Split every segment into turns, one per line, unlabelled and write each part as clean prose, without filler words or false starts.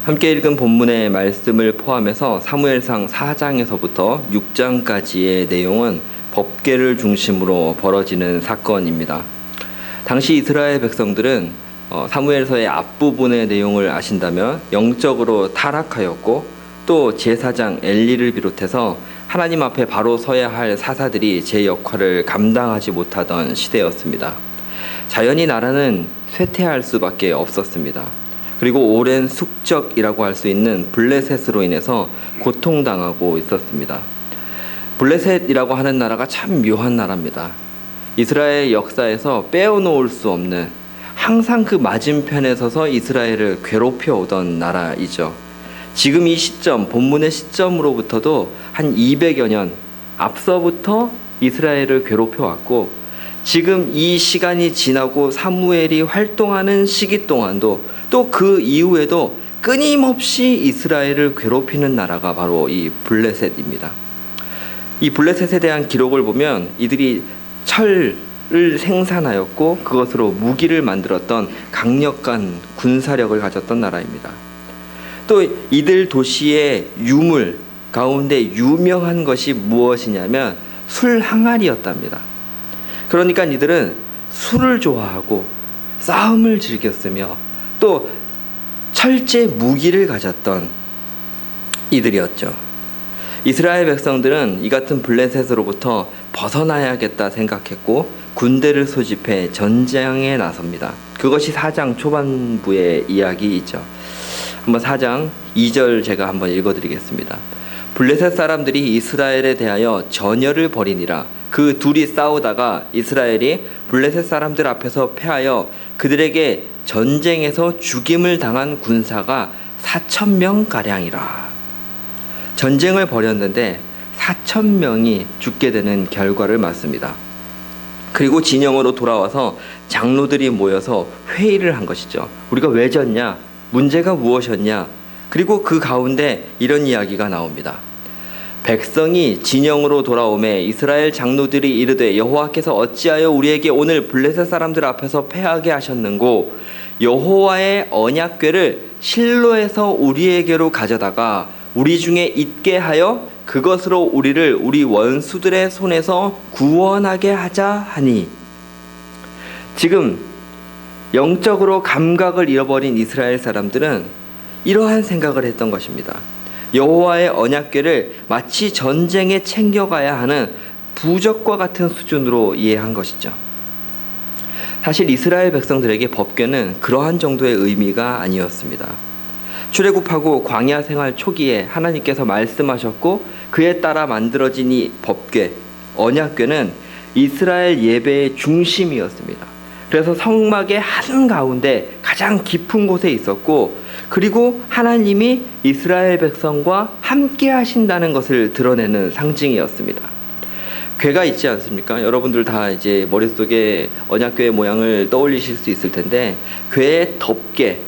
함께 읽은 본문의 말씀을 포함해서 사무엘상 4장에서부터 6장까지의 내용은 법궤를 중심으로 벌어지는 사건입니다. 당시 이스라엘 백성들은 사무엘서의 앞부분의 내용을 아신다면 영적으로 타락하였고, 또 제사장 엘리를 비롯해서 하나님 앞에 바로 서야 할 사사들이 제 역할을 감당하지 못하던 시대였습니다. 자연히 나라는 쇠퇴할 수밖에 없었습니다. 그리고 오랜 숙적이라고 할 수 있는 블레셋으로 인해서 고통당하고 있었습니다. 블레셋이라고 하는 나라가 참 묘한 나라입니다. 이스라엘 역사에서 빼어놓을 수 없는, 항상 그 맞은편에 서서 이스라엘을 괴롭혀 오던 나라이죠. 지금 이 시점, 본문의 시점으로부터도 한 200여 년 앞서부터 이스라엘을 괴롭혀 왔고, 지금 이 시간이 지나고 사무엘이 활동하는 시기 동안도, 또 그 이후에도 끊임없이 이스라엘을 괴롭히는 나라가 바로 이 블레셋입니다. 이 블레셋에 대한 기록을 보면 이들이 철을 생산하였고 그것으로 무기를 만들었던 강력한 군사력을 가졌던 나라입니다. 또 이들 도시의 유물 가운데 유명한 것이 무엇이냐면 술 항아리였답니다. 그러니까 이들은 술을 좋아하고 싸움을 즐겼으며 또 철제 무기를 가졌던 이들이었죠. 이스라엘 백성들은 이 같은 블레셋으로부터 벗어나야겠다 생각했고 군대를 소집해 전쟁에 나섭니다. 그것이 4장 초반부의 이야기이죠. 한번 4장 2절 제가 한번 읽어드리겠습니다. 블레셋 사람들이 이스라엘에 대하여 전열을 벌이니라. 그 둘이 싸우다가 이스라엘이 블레셋 사람들 앞에서 패하여 그들에게 전쟁에서 죽임을 당한 군사가 4,000명가량이라. 전쟁을 벌였는데 4,000명이 죽게 되는 결과를 맞습니다. 그리고 진영으로 돌아와서 장로들이 모여서 회의를 한 것이죠. 우리가 왜 졌냐? 문제가 무엇이었냐? 그리고 그 가운데 이런 이야기가 나옵니다. 백성이 진영으로 돌아오매 이스라엘 장로들이 이르되 여호와께서 어찌하여 우리에게 오늘 블레셋 사람들 앞에서 패하게 하셨는고 여호와의 언약궤를 실로에서 우리에게로 가져다가 우리 중에 있게 하여 그것으로 우리를 우리 원수들의 손에서 구원하게 하자 하니. 지금 영적으로 감각을 잃어버린 이스라엘 사람들은 이러한 생각을 했던 것입니다. 여호와의 언약궤를 마치 전쟁에 챙겨가야 하는 부적과 같은 수준으로 이해한 것이죠. 사실 이스라엘 백성들에게 법궤는 그러한 정도의 의미가 아니었습니다. 출애굽하고 광야 생활 초기에 하나님께서 말씀하셨고 그에 따라 만들어진 이 법궤, 언약궤는 이스라엘 예배의 중심이었습니다. 그래서 성막의 한가운데 가장 깊은 곳에 있었고, 그리고 하나님이 이스라엘 백성과 함께 하신다는 것을 드러내는 상징이었습니다. 궤가 있지 않습니까? 여러분들 다 이제 머릿속에 언약궤의 모양을 떠올리실 수 있을 텐데, 궤의 덮개,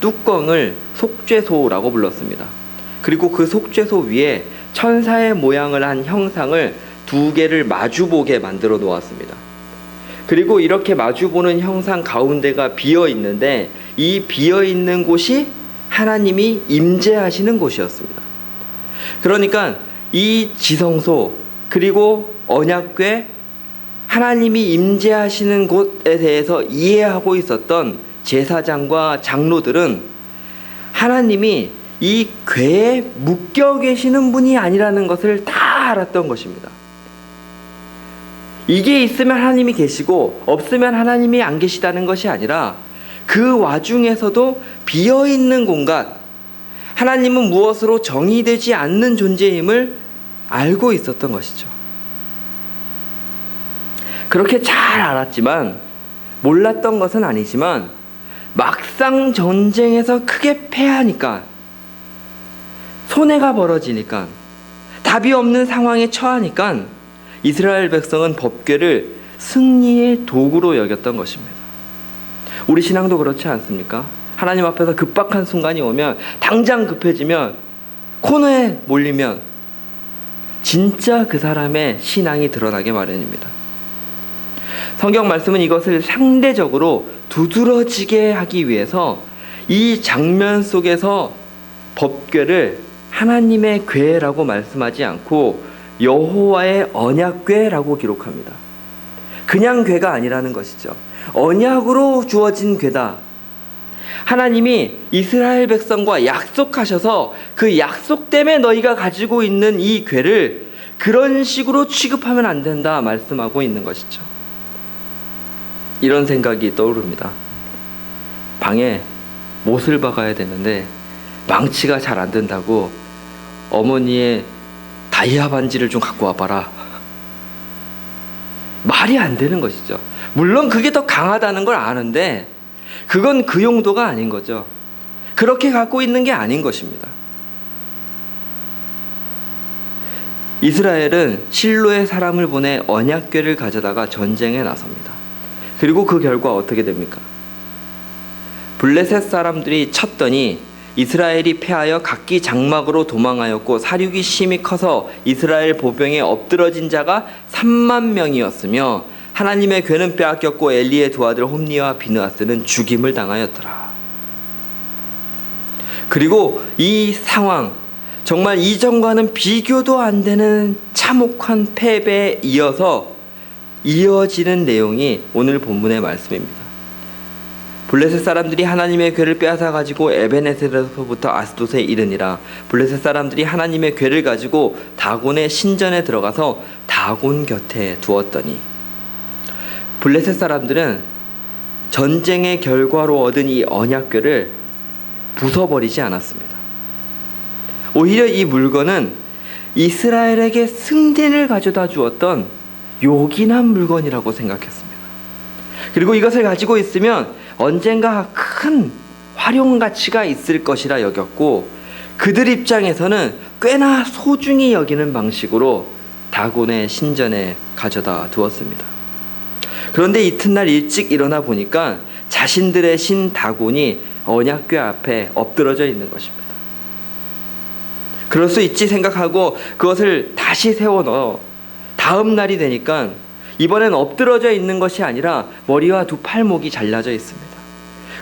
뚜껑을 속죄소라고 불렀습니다. 그리고 그 속죄소 위에 천사의 모양을 한 형상을 2개를 마주보게 만들어 놓았습니다. 그리고 이렇게 마주보는 형상 가운데가 비어 있는데, 이 비어 있는 곳이 하나님이 임재하시는 곳이었습니다. 그러니까 이 지성소 그리고 언약궤, 하나님이 임재하시는 곳에 대해서 이해하고 있었던 제사장과 장로들은 하나님이 이 궤에 묶여 계시는 분이 아니라는 것을 다 알았던 것입니다. 이게 있으면 하나님이 계시고 없으면 하나님이 안 계시다는 것이 아니라 그 와중에서도 비어있는 공간, 하나님은 무엇으로 정의되지 않는 존재임을 알고 있었던 것이죠. 그렇게 잘 알았지만, 몰랐던 것은 아니지만 막상 전쟁에서 크게 패하니까, 손해가 벌어지니까, 답이 없는 상황에 처하니까 이스라엘 백성은 법궤를 승리의 도구로 여겼던 것입니다. 우리 신앙도 그렇지 않습니까? 하나님 앞에서 급박한 순간이 오면, 당장 급해지면, 코너에 몰리면 진짜 그 사람의 신앙이 드러나게 마련입니다. 성경 말씀은 이것을 상대적으로 두드러지게 하기 위해서 이 장면 속에서 법궤를 하나님의 궤라고 말씀하지 않고 여호와의 언약궤라고 기록합니다. 그냥 궤가 아니라는 것이죠. 언약으로 주어진 궤다. 하나님이 이스라엘 백성과 약속하셔서 그 약속 때문에 너희가 가지고 있는 이 궤를 그런 식으로 취급하면 안 된다 말씀하고 있는 것이죠. 이런 생각이 떠오릅니다. 방에 못을 박아야 되는데 망치가 잘 안 된다고 어머니의 다이아 반지를 좀 갖고 와봐라. 말이 안 되는 것이죠. 물론 그게 더 강하다는 걸 아는데 그건 그 용도가 아닌 거죠. 그렇게 갖고 있는 게 아닌 것입니다. 이스라엘은 실로의 사람을 보내 언약궤를 가져다가 전쟁에 나섭니다. 그리고 그 결과 어떻게 됩니까? 블레셋 사람들이 쳤더니 이스라엘이 패하여 각기 장막으로 도망하였고 사륙이 심히 커서 이스라엘 보병에 엎드러진 자가 3만 명이었으며 하나님의 궤는 빼앗겼고 엘리의 두 아들 홈니와 비느하스는 죽임을 당하였더라. 그리고 이 상황, 정말 이전과는 비교도 안 되는 참혹한 패배에 이어지는 내용이 오늘 본문의 말씀입니다. 블레셋 사람들이 하나님의 궤를 빼앗아 가지고 에베네셀에서부터 아스돗에 이르니라. 블레셋 사람들이 하나님의 궤를 가지고 다곤의 신전에 들어가서 다곤 곁에 두었더니, 블레셋 사람들은 전쟁의 결과로 얻은 이 언약궤를 부숴버리지 않았습니다. 오히려 이 물건은 이스라엘에게 승리를 가져다 주었던 요긴한 물건이라고 생각했습니다. 그리고 이것을 가지고 있으면 언젠가 큰 활용 가치가 있을 것이라 여겼고, 그들 입장에서는 꽤나 소중히 여기는 방식으로 다곤의 신전에 가져다 두었습니다. 그런데 이튿날 일찍 일어나 보니까 자신들의 신 다곤이 언약궤 앞에 엎드러져 있는 것입니다. 그럴 수 있지 생각하고 그것을 다시 세워 넣어 다음 날이 되니까 이번엔 엎드러져 있는 것이 아니라 머리와 두 팔목이 잘라져 있습니다.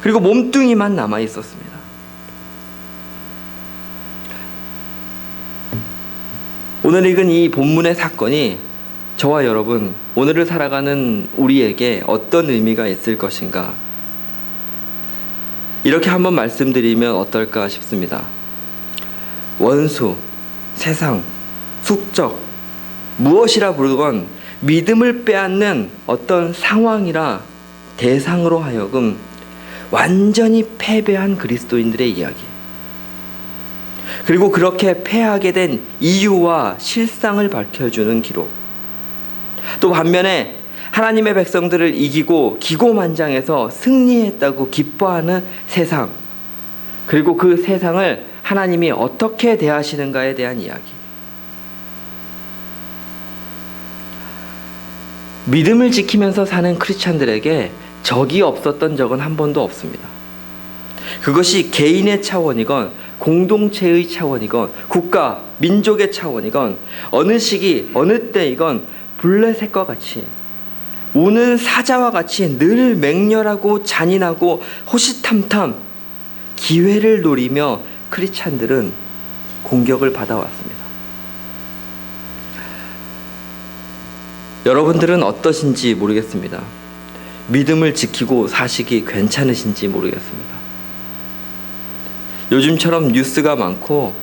그리고 몸뚱이만 남아 있었습니다. 오늘 읽은 이 본문의 사건이 저와 여러분, 오늘을 살아가는 우리에게 어떤 의미가 있을 것인가, 이렇게 한번 말씀드리면 어떨까 싶습니다. 원수, 세상, 숙적, 무엇이라 부르건 믿음을 빼앗는 어떤 상황이라 대상으로 하여금 완전히 패배한 그리스도인들의 이야기, 그리고 그렇게 패하게 된 이유와 실상을 밝혀주는 기록, 또 반면에 하나님의 백성들을 이기고 기고만장해서 승리했다고 기뻐하는 세상, 그리고 그 세상을 하나님이 어떻게 대하시는가에 대한 이야기. 믿음을 지키면서 사는 크리스찬들에게 적이 없었던 적은 한 번도 없습니다. 그것이 개인의 차원이건 공동체의 차원이건 국가, 민족의 차원이건 어느 시기, 어느 때이건 블레셋과 같이 우는 사자와 같이 늘 맹렬하고 잔인하고 호시탐탐 기회를 노리며 크리스찬들은 공격을 받아왔습니다. 여러분들은 어떠신지 모르겠습니다. 믿음을 지키고 사시기 괜찮으신지 모르겠습니다. 요즘처럼 뉴스가 많고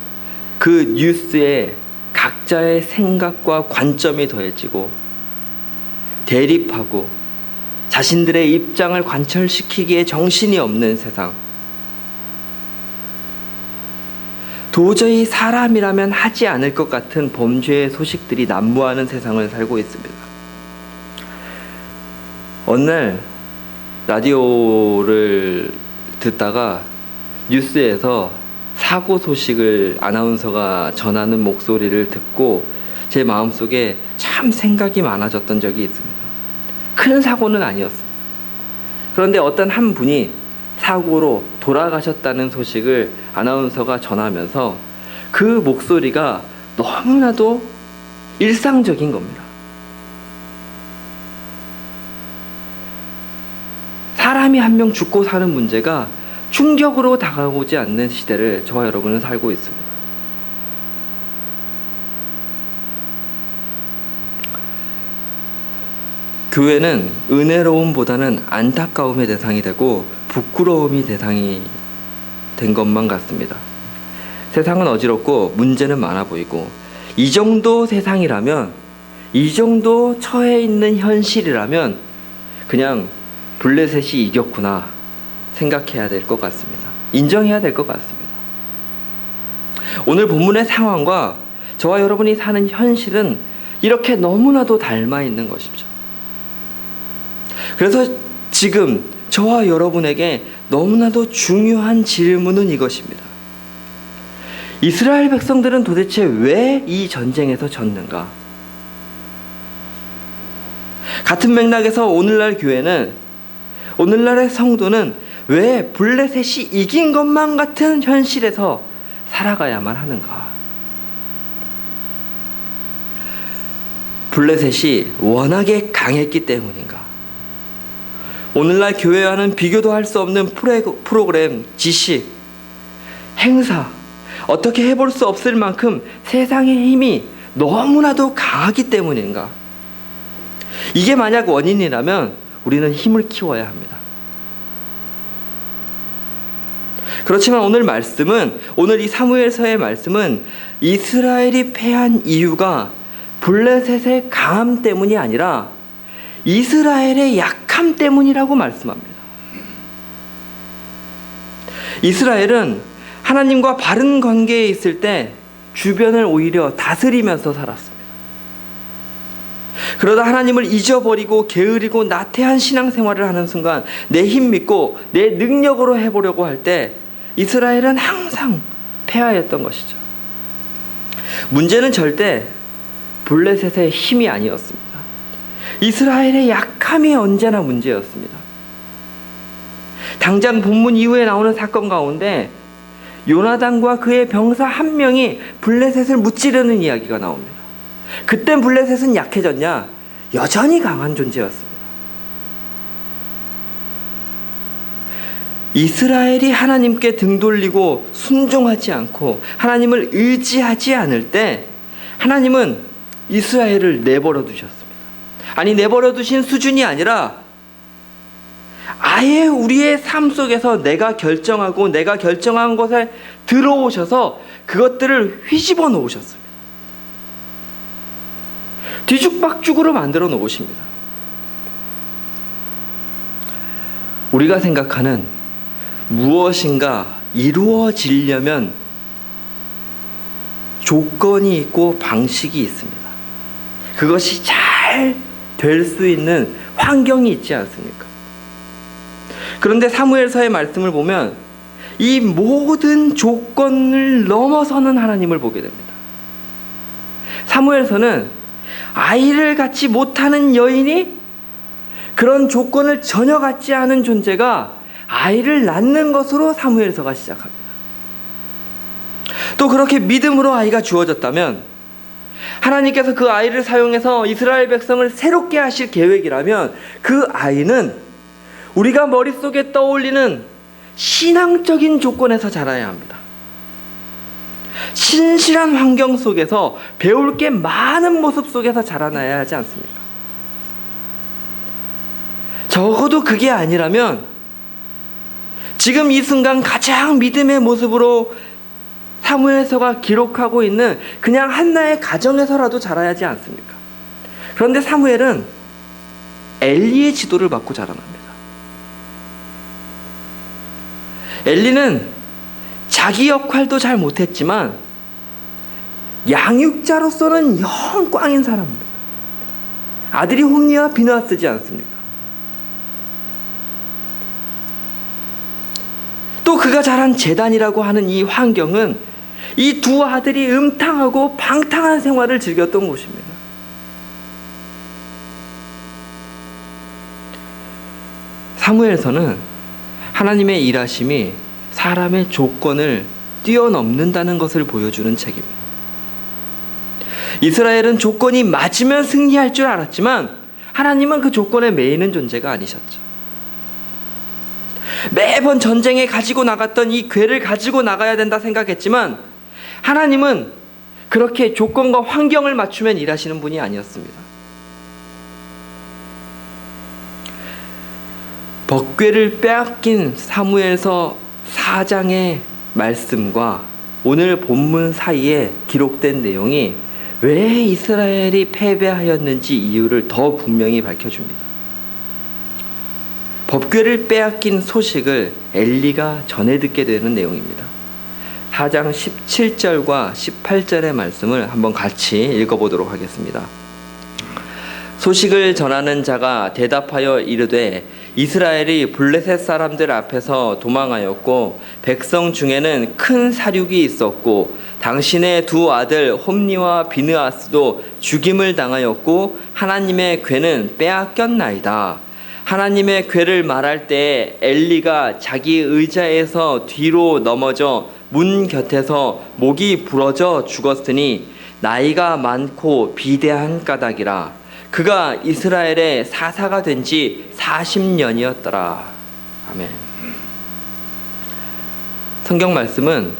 그 뉴스에 각자의 생각과 관점이 더해지고 대립하고 자신들의 입장을 관철시키기에 정신이 없는 세상, 도저히 사람이라면 하지 않을 것 같은 범죄의 소식들이 난무하는 세상을 살고 있습니다. 어느 날 라디오를 듣다가 뉴스에서 사고 소식을 아나운서가 전하는 목소리를 듣고 제 마음속에 참 생각이 많아졌던 적이 있습니다. 큰 사고는 아니었습니다. 그런데 어떤 한 분이 사고로 돌아가셨다는 소식을 아나운서가 전하면서 그 목소리가 너무나도 일상적인 겁니다. 사람이 한 명 죽고 사는 문제가 충격으로 다가오지 않는 시대를 저와 여러분은 살고 있습니다. 교회는 은혜로움보다는 안타까움의 대상이 되고 부끄러움이 대상이 된 것만 같습니다. 세상은 어지럽고 문제는 많아 보이고 이 정도 세상이라면, 이 정도 처해 있는 현실이라면 그냥 블레셋이 이겼구나 생각해야 될 것 같습니다. 인정해야 될 것 같습니다. 오늘 본문의 상황과 저와 여러분이 사는 현실은 이렇게 너무나도 닮아 있는 것이죠. 그래서 지금 저와 여러분에게 너무나도 중요한 질문은 이것입니다. 이스라엘 백성들은 도대체 왜 이 전쟁에서 졌는가? 같은 맥락에서 오늘날 교회는, 오늘날의 성도는 왜 블레셋이 이긴 것만 같은 현실에서 살아가야만 하는가? 블레셋이 워낙에 강했기 때문인가? 오늘날 교회와는 비교도 할 수 없는 프로그램, 지식, 행사, 어떻게 해볼 수 없을 만큼 세상의 힘이 너무나도 강하기 때문인가? 이게 만약 원인이라면 우리는 힘을 키워야 합니다. 그렇지만 오늘 이 사무엘서의 말씀은 이스라엘이 패한 이유가 블레셋의 강함 때문이 아니라 이스라엘의 약함 때문이라고 말씀합니다. 이스라엘은 하나님과 바른 관계에 있을 때 주변을 오히려 다스리면서 살았습니다. 그러다 하나님을 잊어버리고 게으르고 나태한 신앙생활을 하는 순간 내 힘 믿고 내 능력으로 해보려고 할 때 이스라엘은 항상 패하였던 것이죠. 문제는 절대 블레셋의 힘이 아니었습니다. 이스라엘의 약함이 언제나 문제였습니다. 당장 본문 이후에 나오는 사건 가운데 요나단과 그의 병사 한 명이 블레셋을 무찌르는 이야기가 나옵니다. 그땐 블레셋은 약해졌냐? 여전히 강한 존재였습니다. 이스라엘이 하나님께 등 돌리고 순종하지 않고 하나님을 의지하지 않을 때 하나님은 이스라엘을 내버려 두셨습니다. 아니, 내버려 두신 수준이 아니라 아예 우리의 삶 속에서 내가 결정하고 내가 결정한 곳에 들어오셔서 그것들을 휘집어 놓으셨습니다. 뒤죽박죽으로 만들어 놓으십니다. 우리가 생각하는 무엇인가 이루어지려면 조건이 있고 방식이 있습니다. 그것이 잘 될 수 있는 환경이 있지 않습니까? 그런데 사무엘서의 말씀을 보면 이 모든 조건을 넘어서는 하나님을 보게 됩니다. 사무엘서는 아이를 갖지 못하는 여인이 그런 조건을 전혀 갖지 않은 존재가 아이를 낳는 것으로 사무엘서가 시작합니다. 또 그렇게 믿음으로 아이가 주어졌다면 하나님께서 그 아이를 사용해서 이스라엘 백성을 새롭게 하실 계획이라면 그 아이는 우리가 머릿속에 떠올리는 신앙적인 조건에서 자라야 합니다. 신실한 환경 속에서 배울 게 많은 모습 속에서 자라나야 하지 않습니까? 적어도 그게 아니라면 지금 이 순간 가장 믿음의 모습으로 사무엘서가 기록하고 있는 그냥 한나의 가정에서라도 자라야 하지 않습니까? 그런데 사무엘은 엘리의 지도를 받고 자라납니다. 엘리는 자기 역할도 잘 못했지만 양육자로서는 영 꽝인 사람입니다. 아들이 홈리와 비느하스지 않습니까? 또 그가 자란 제단이라고 하는 이 환경은 이 두 아들이 음탕하고 방탕한 생활을 즐겼던 곳입니다. 사무엘서는 하나님의 일하심이 사람의 조건을 뛰어넘는다는 것을 보여주는 책입니다. 이스라엘은 조건이 맞으면 승리할 줄 알았지만 하나님은 그 조건에 매이는 존재가 아니셨죠. 매번 전쟁에 가지고 나갔던 이 궤를 가지고 나가야 된다 생각했지만 하나님은 그렇게 조건과 환경을 맞추면 일하시는 분이 아니었습니다. 법궤를 빼앗긴 사무엘서 4장의 말씀과 오늘 본문 사이에 기록된 내용이 왜 이스라엘이 패배하였는지 이유를 더 분명히 밝혀줍니다. 법궤를 빼앗긴 소식을 엘리가 전해 듣게 되는 내용입니다. 4장 17절과 18절의 말씀을 한번 같이 읽어보도록 하겠습니다. 소식을 전하는 자가 대답하여 이르되 이스라엘이 블레셋 사람들 앞에서 도망하였고 백성 중에는 큰 사륙이 있었고 당신의 두 아들 홈니와 비느하스도 죽임을 당하였고 하나님의 궤는 빼앗겼나이다. 하나님의 궤를 말할 때 엘리가 자기 의자에서 뒤로 넘어져 문 곁에서 목이 부러져 죽었으니 나이가 많고 비대한 까닭이라. 그가 이스라엘의 사사가 된 지 40년이었더라. 아멘. 성경 말씀은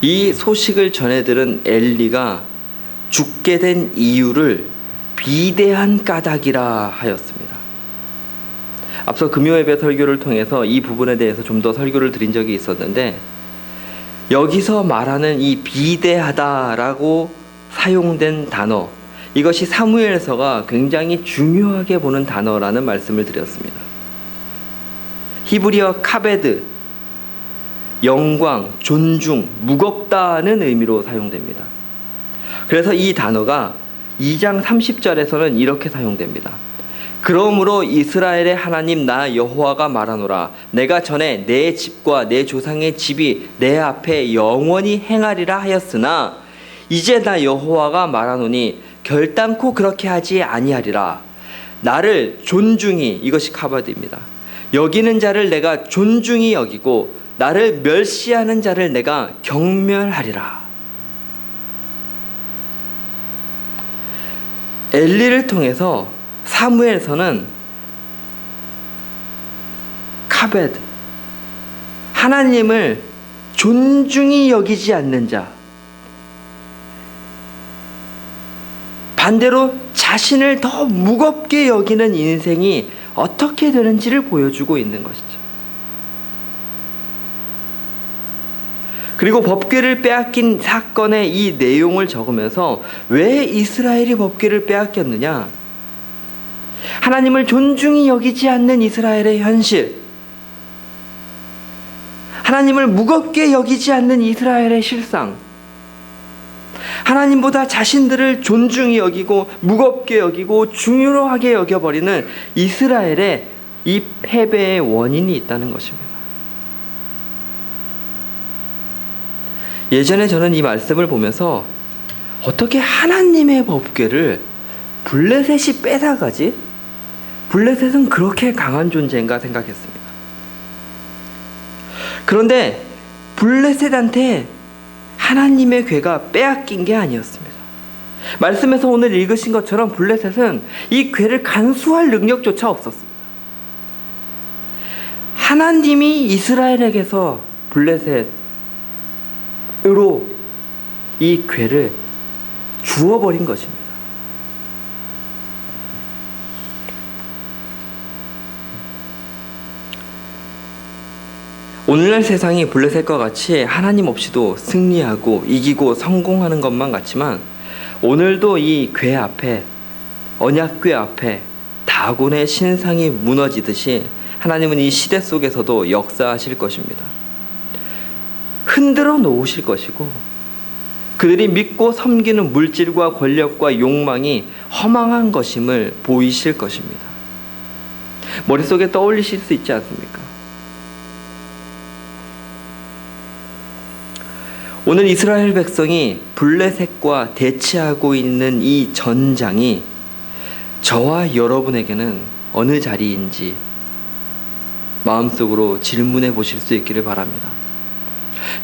이 소식을 전해들은 엘리가 죽게 된 이유를 비대한 까닭이라 하였습니다. 앞서 금요예배 설교를 통해서 이 부분에 대해서 좀 더 설교를 드린 적이 있었는데 여기서 말하는 이 비대하다라고 사용된 단어, 이것이 사무엘서가 굉장히 중요하게 보는 단어라는 말씀을 드렸습니다. 히브리어 카베드, 영광, 존중, 무겁다는 의미로 사용됩니다. 그래서 이 단어가 2장 30절에서는 이렇게 사용됩니다. 그러므로 이스라엘의 하나님 나 여호와가 말하노라. 내가 전에 내 집과 내 조상의 집이 내 앞에 영원히 행하리라 하였으나 이제 나 여호와가 말하노니 결단코 그렇게 하지 아니하리라. 나를 존중히, 이것이 카바드입니다. 여기는 자를 내가 존중히 여기고 나를 멸시하는 자를 내가 경멸하리라. 엘리를 통해서 사무엘서는 카베드, 하나님을 존중히 여기지 않는 자, 반대로 자신을 더 무겁게 여기는 인생이 어떻게 되는지를 보여주고 있는 것이죠. 그리고 법궤를 빼앗긴 사건의 이 내용을 적으면서 왜 이스라엘이 법궤를 빼앗겼느냐? 하나님을 존중히 여기지 않는 이스라엘의 현실, 하나님을 무겁게 여기지 않는 이스라엘의 실상, 하나님보다 자신들을 존중히 여기고 무겁게 여기고 중요하게 여겨버리는 이스라엘의 이 패배의 원인이 있다는 것입니다. 예전에 저는 이 말씀을 보면서 어떻게 하나님의 법궤를 블레셋이 뺏어가지? 블레셋은 그렇게 강한 존재인가 생각했습니다. 그런데 블레셋한테 하나님의 궤가 빼앗긴 게 아니었습니다. 말씀에서 오늘 읽으신 것처럼 블레셋은 이 궤를 간수할 능력조차 없었습니다. 하나님이 이스라엘에게서 블레셋으로 이 궤를 주워버린 것입니다. 오늘날 세상이 블레셋과 같이 하나님 없이도 승리하고 이기고 성공하는 것만 같지만 오늘도 이 궤 앞에, 언약궤 앞에 다곤의 신상이 무너지듯이 하나님은 이 시대 속에서도 역사하실 것입니다. 흔들어 놓으실 것이고 그들이 믿고 섬기는 물질과 권력과 욕망이 허망한 것임을 보이실 것입니다. 머릿속에 떠올리실 수 있지 않습니까? 오늘 이스라엘 백성이 블레셋과 대치하고 있는 이 전장이 저와 여러분에게는 어느 자리인지 마음속으로 질문해 보실 수 있기를 바랍니다.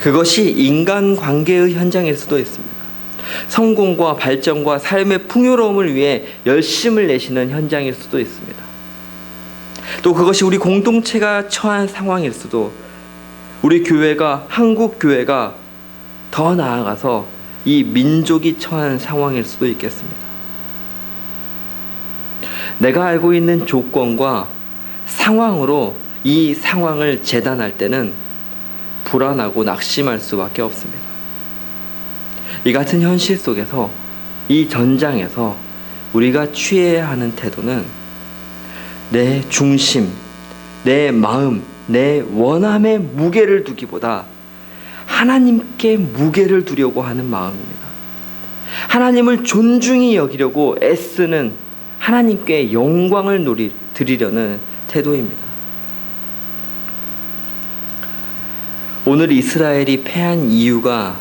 그것이 인간관계의 현장일 수도 있습니다. 성공과 발전과 삶의 풍요로움을 위해 열심을 내시는 현장일 수도 있습니다. 또 그것이 우리 공동체가 처한 상황일 수도, 우리 교회가, 한국 교회가 더 나아가서 이 민족이 처한 상황일 수도 있겠습니다. 내가 알고 있는 조건과 상황으로 이 상황을 재단할 때는 불안하고 낙심할 수밖에 없습니다. 이 같은 현실 속에서, 이 전장에서 우리가 취해야 하는 태도는 내 중심, 내 마음, 내 원함에 무게를 두기보다 하나님께 무게를 두려고 하는 마음입니다. 하나님을 존중히 여기려고 애쓰는, 하나님께 영광을 드리려는 태도입니다. 오늘 이스라엘이 패한 이유가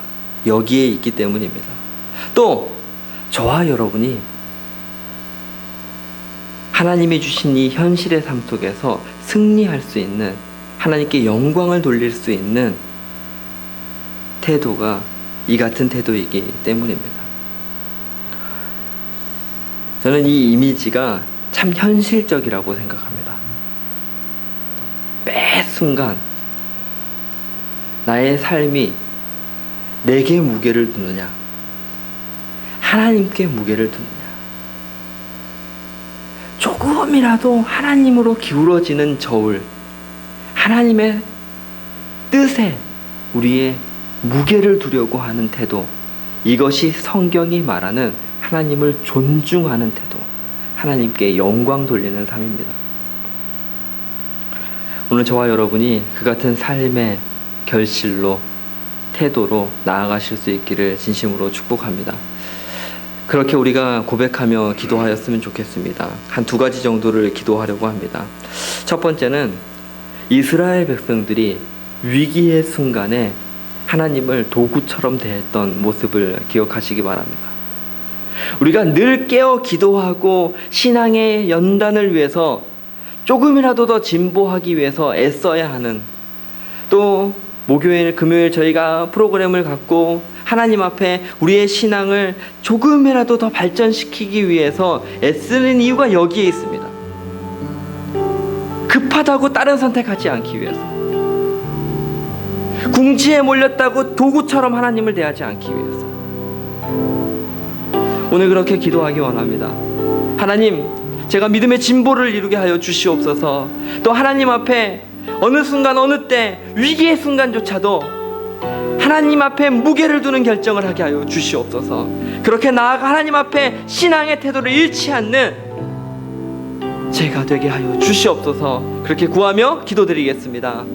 여기에 있기 때문입니다. 또 저와 여러분이 하나님이 주신 이 현실의 삶 속에서 승리할 수 있는, 하나님께 영광을 돌릴 수 있는 태도가 이 같은 태도이기 때문입니다. 저는 이 이미지가 참 현실적이라고 생각합니다. 매 순간 나의 삶이 내게 무게를 두느냐, 하나님께 무게를 두느냐, 조금이라도 하나님으로 기울어지는 저울, 하나님의 뜻에 우리의 무게를 두려고 하는 태도, 이것이 성경이 말하는 하나님을 존중하는 태도, 하나님께 영광 돌리는 삶입니다. 오늘 저와 여러분이 그 같은 삶의 결실로, 태도로 나아가실 수 있기를 진심으로 축복합니다. 그렇게 우리가 고백하며 기도하였으면 좋겠습니다. 한 두 가지 정도를 기도하려고 합니다. 첫 번째는 이스라엘 백성들이 위기의 순간에 하나님을 도구처럼 대했던 모습을 기억하시기 바랍니다. 우리가 늘 깨어 기도하고 신앙의 연단을 위해서 조금이라도 더 진보하기 위해서 애써야 하는, 또 목요일, 금요일 저희가 프로그램을 갖고 하나님 앞에 우리의 신앙을 조금이라도 더 발전시키기 위해서 애쓰는 이유가 여기에 있습니다. 급하다고 다른 선택하지 않기 위해서, 궁지에 몰렸다고 도구처럼 하나님을 대하지 않기 위해서. 오늘 그렇게 기도하기 원합니다. 하나님, 제가 믿음의 진보를 이루게 하여 주시옵소서. 또 하나님 앞에 어느 순간 어느 때 위기의 순간조차도 하나님 앞에 무게를 두는 결정을 하게 하여 주시옵소서. 그렇게 나아가 하나님 앞에 신앙의 태도를 잃지 않는 제가 되게 하여 주시옵소서. 그렇게 구하며 기도드리겠습니다.